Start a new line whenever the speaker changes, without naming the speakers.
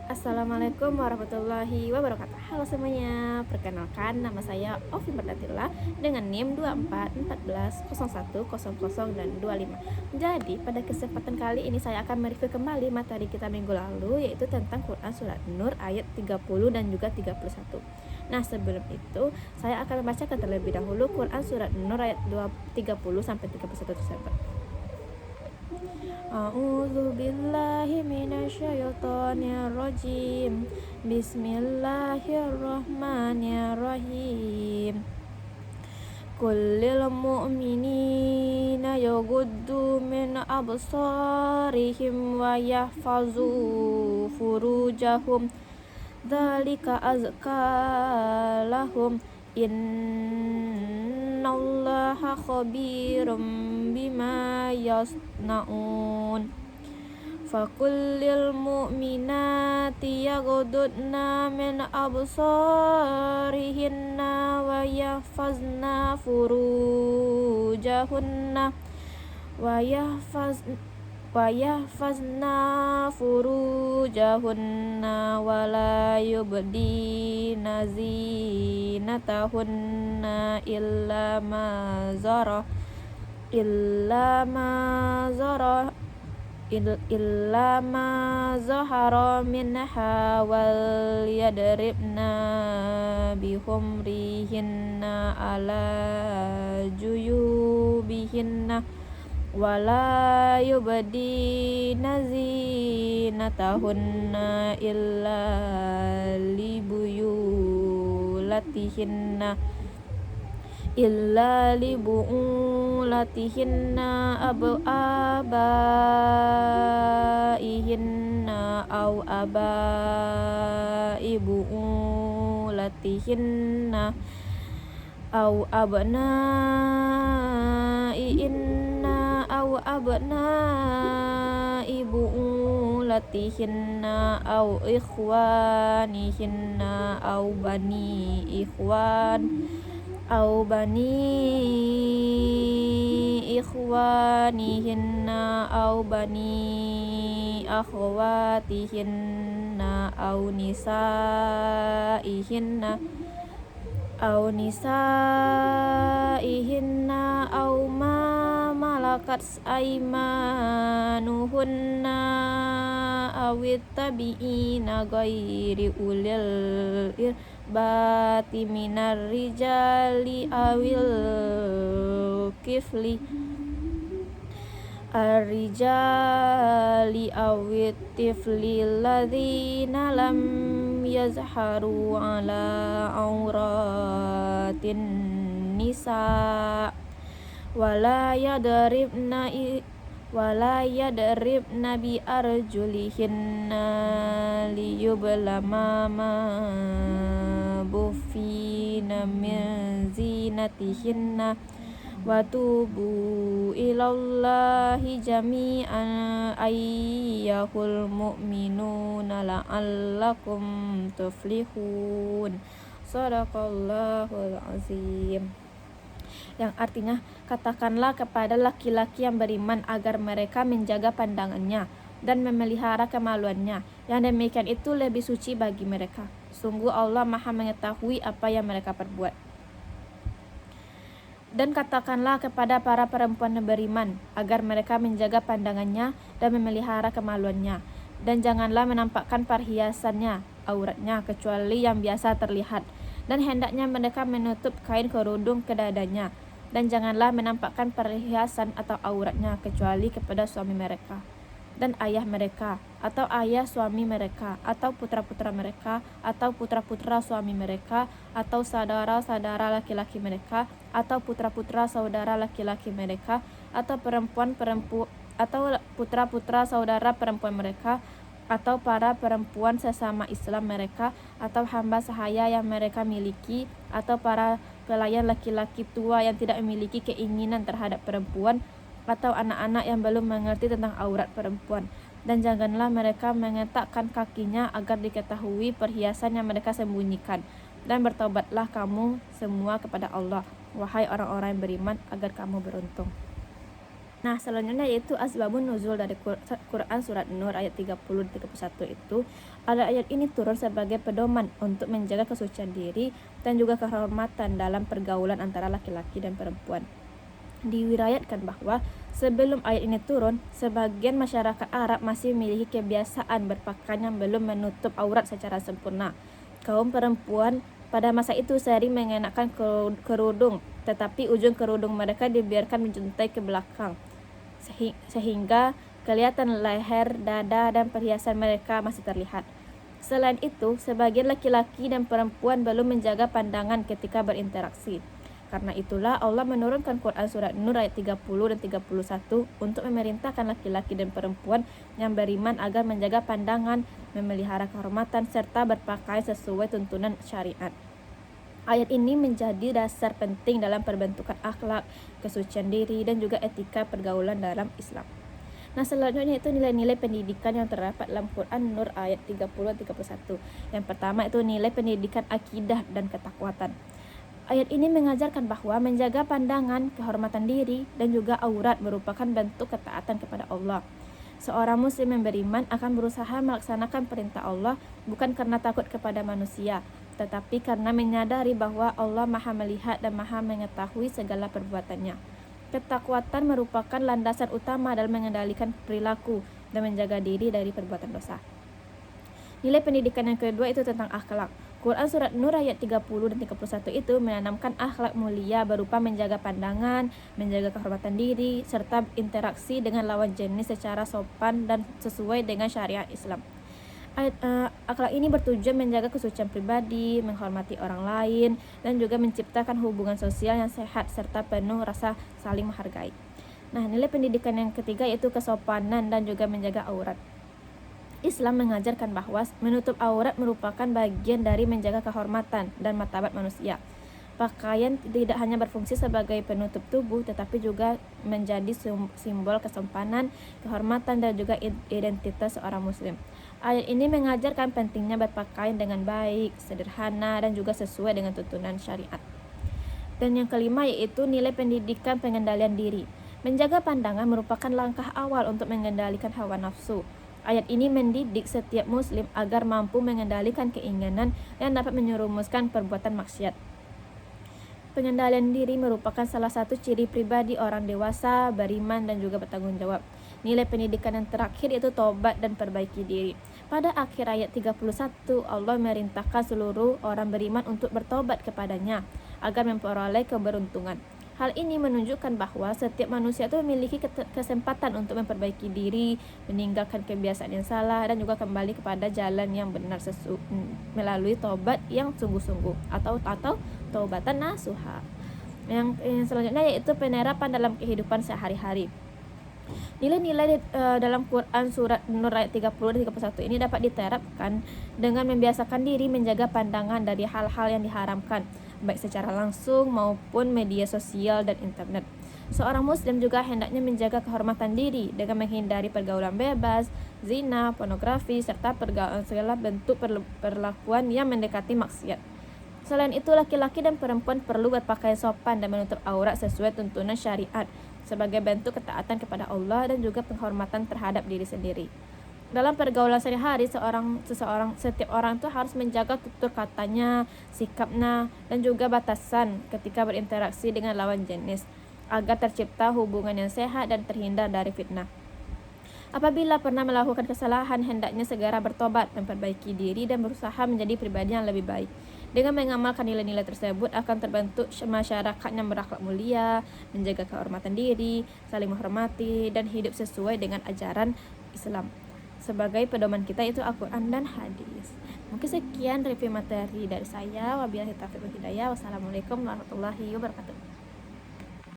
Assalamualaikum warahmatullahi wabarakatuh. Halo semuanya, perkenalkan nama saya Ovi Merdatilla dengan NIM 24140100 dan 25. Jadi pada kesempatan kali ini saya akan mereview kembali materi kita minggu lalu, yaitu tentang Quran Surat Nur ayat 30 dan juga 31. Nah, sebelum itu saya akan membacakan terlebih dahulu Quran Surat Nur ayat 30 sampai 31 tersebut. A'udzu billahi minasyaitonir rajim. Bismillahirrahmanirrahim. Kullil mu'minina yaghuddu min absarihim wa yahfazu furujahum dzalika azka lahum innallaha khabirum bima yasnaun. Fakullil mu'minati yaghuddna min absarihinna wa yahfazna furujahunna wa la yubdina zinatahunna illa ma zahara minha wal yadribna bihumrihinna ala juyubihinna wala yubdina zinatahunna illa libu'ulatihinna abaihinna aw abai bu'ulatihinna aw abnaihinna aw abnai bu'ulatihinna aw ikhwanihinna aw bani ikhwanihinna aw bani akhwatihinna aw nisaihinna aw ma malakat aimanuhunna awit tabi'ina ghairi ulil irbati minar rijali awil kifli ar-rijali awit tifli ladzina lam yazharu ala auratin nisa wala yadribna bi arjulihinna liyublama ma bufina min zinatihinna wa tubu ilallahi jami'an ayyuhal mu'minuna la'allakum tuflihun. Shadaqallahul azim. Yang artinya, katakanlah kepada laki-laki yang beriman agar mereka menjaga pandangannya dan memelihara kemaluannya. Yang demikian itu lebih suci bagi mereka. Sungguh Allah Maha mengetahui apa yang mereka perbuat. Dan katakanlah kepada para perempuan yang beriman agar mereka menjaga pandangannya dan memelihara kemaluannya. Dan janganlah menampakkan perhiasannya, auratnya, kecuali yang biasa terlihat. Dan hendaknya mereka menutup kain kerudung ke dadanya. Dan janganlah menampakkan perhiasan atau auratnya kecuali kepada suami mereka dan ayah mereka, atau ayah suami mereka, atau putra-putra mereka, atau putra-putra suami mereka, atau saudara-saudara laki-laki mereka, atau putra-putra saudara laki-laki mereka, atau atau putra-putra saudara perempuan mereka, atau para perempuan sesama Islam mereka, atau hamba sahaya yang mereka miliki, atau para pelayan laki-laki tua yang tidak memiliki keinginan terhadap perempuan, atau anak-anak yang belum mengerti tentang aurat perempuan. Dan janganlah mereka mengetakkan kakinya agar diketahui perhiasan yang mereka sembunyikan. Dan bertobatlah kamu semua kepada Allah, wahai orang-orang yang beriman, agar kamu beruntung. Nah, selanjutnya yaitu asbabun nuzul dari Quran surat Nur ayat 30 dan 31 itu. Ada ayat ini turun sebagai pedoman untuk menjaga kesucian diri dan juga kehormatan dalam pergaulan antara laki-laki dan perempuan. Diriwayatkan bahwa sebelum ayat ini turun, sebagian masyarakat Arab masih memiliki kebiasaan berpakaian yang belum menutup aurat secara sempurna. Kaum perempuan pada masa itu sering mengenakan kerudung, tetapi ujung kerudung mereka dibiarkan menjuntai ke belakang, sehingga kelihatan leher, dada, dan perhiasan mereka masih terlihat. Selain itu, sebagian laki-laki dan perempuan belum menjaga pandangan ketika berinteraksi. Karena itulah Allah menurunkan Quran surat Nur ayat 30 dan 31 untuk memerintahkan laki-laki dan perempuan yang beriman agar menjaga pandangan, memelihara kehormatan, serta berpakaian sesuai tuntunan syariat. Ayat ini menjadi dasar penting dalam perbentukan akhlak, kesucian diri, dan juga etika pergaulan dalam Islam. Nah, selanjutnya itu nilai-nilai pendidikan yang terdapat dalam Quran Nur ayat 30 dan 31. Yang pertama itu nilai pendidikan akidah dan ketakwaan. Ayat ini mengajarkan bahwa menjaga pandangan, kehormatan diri, dan juga aurat merupakan bentuk ketaatan kepada Allah. Seorang muslim yang beriman akan berusaha melaksanakan perintah Allah bukan karena takut kepada manusia, tetapi karena menyadari bahwa Allah Maha melihat dan Maha mengetahui segala perbuatannya. Ketakwaan merupakan landasan utama dalam mengendalikan perilaku dan menjaga diri dari perbuatan dosa. Nilai pendidikan yang kedua itu tentang akhlak. Quran surat Nur ayat 30 dan 31 itu menanamkan akhlak mulia berupa menjaga pandangan, menjaga kehormatan diri, serta interaksi dengan lawan jenis secara sopan dan sesuai dengan syariat Islam. Akhlak ini bertujuan menjaga kesucian pribadi, menghormati orang lain, dan juga menciptakan hubungan sosial yang sehat serta penuh rasa saling menghargai. Nah, nilai pendidikan yang ketiga yaitu kesopanan dan juga menjaga aurat. Islam mengajarkan bahwa menutup aurat merupakan bagian dari menjaga kehormatan dan martabat manusia. Pakaian tidak hanya berfungsi sebagai penutup tubuh, tetapi juga menjadi simbol kesopanan, kehormatan, dan juga identitas seorang muslim. Ayat ini mengajarkan pentingnya berpakaian dengan baik, sederhana, dan juga sesuai dengan tuntunan syariat. Dan yang kelima yaitu nilai pendidikan pengendalian diri. Menjaga pandangan merupakan langkah awal untuk mengendalikan hawa nafsu. Ayat ini mendidik setiap muslim agar mampu mengendalikan keinginan yang dapat menyerumuskan perbuatan maksiat. Pengendalian diri merupakan salah satu ciri pribadi orang dewasa, beriman, dan juga bertanggung jawab. Nilai pendidikan yang terakhir yaitu tobat dan perbaiki diri. Pada akhir ayat 31, Allah merintahkan seluruh orang beriman untuk bertobat kepadanya agar memperoleh keberuntungan. Hal ini menunjukkan bahwa setiap manusia itu memiliki kesempatan untuk memperbaiki diri, meninggalkan kebiasaan yang salah, dan juga kembali kepada jalan yang benar melalui tobat yang sungguh-sungguh atau taubatan nasuha. Yang selanjutnya yaitu penerapan dalam kehidupan sehari-hari. Nilai-nilai dalam Quran surat Nur ayat 30 dan 31 ini dapat diterapkan dengan membiasakan diri menjaga pandangan dari hal-hal yang diharamkan, baik secara langsung maupun media sosial dan internet. Seorang muslim juga hendaknya menjaga kehormatan diri dengan menghindari pergaulan bebas, zina, pornografi, serta segala bentuk perlakuan yang mendekati maksiat. Selain itu, laki-laki dan perempuan perlu berpakaian sopan dan menutup aurat sesuai tuntunan syariat sebagai bentuk ketaatan kepada Allah dan juga penghormatan terhadap diri sendiri. Dalam pergaulan sehari-hari, setiap orang itu harus menjaga tutur katanya, sikapnya, dan juga batasan ketika berinteraksi dengan lawan jenis agar tercipta hubungan yang sehat dan terhindar dari fitnah. Apabila pernah melakukan kesalahan, hendaknya segera bertobat, memperbaiki diri, dan berusaha menjadi pribadi yang lebih baik. Dengan mengamalkan nilai-nilai tersebut akan terbentuk masyarakat yang berakhlak mulia, menjaga kehormatan diri, saling menghormati, dan hidup sesuai dengan ajaran Islam. Sebagai pedoman kita itu Al-Quran dan hadis. Mungkin sekian review materi dari saya. Wabillahi taufiq wal hidayah. Wassalamualaikum warahmatullahi wabarakatuh.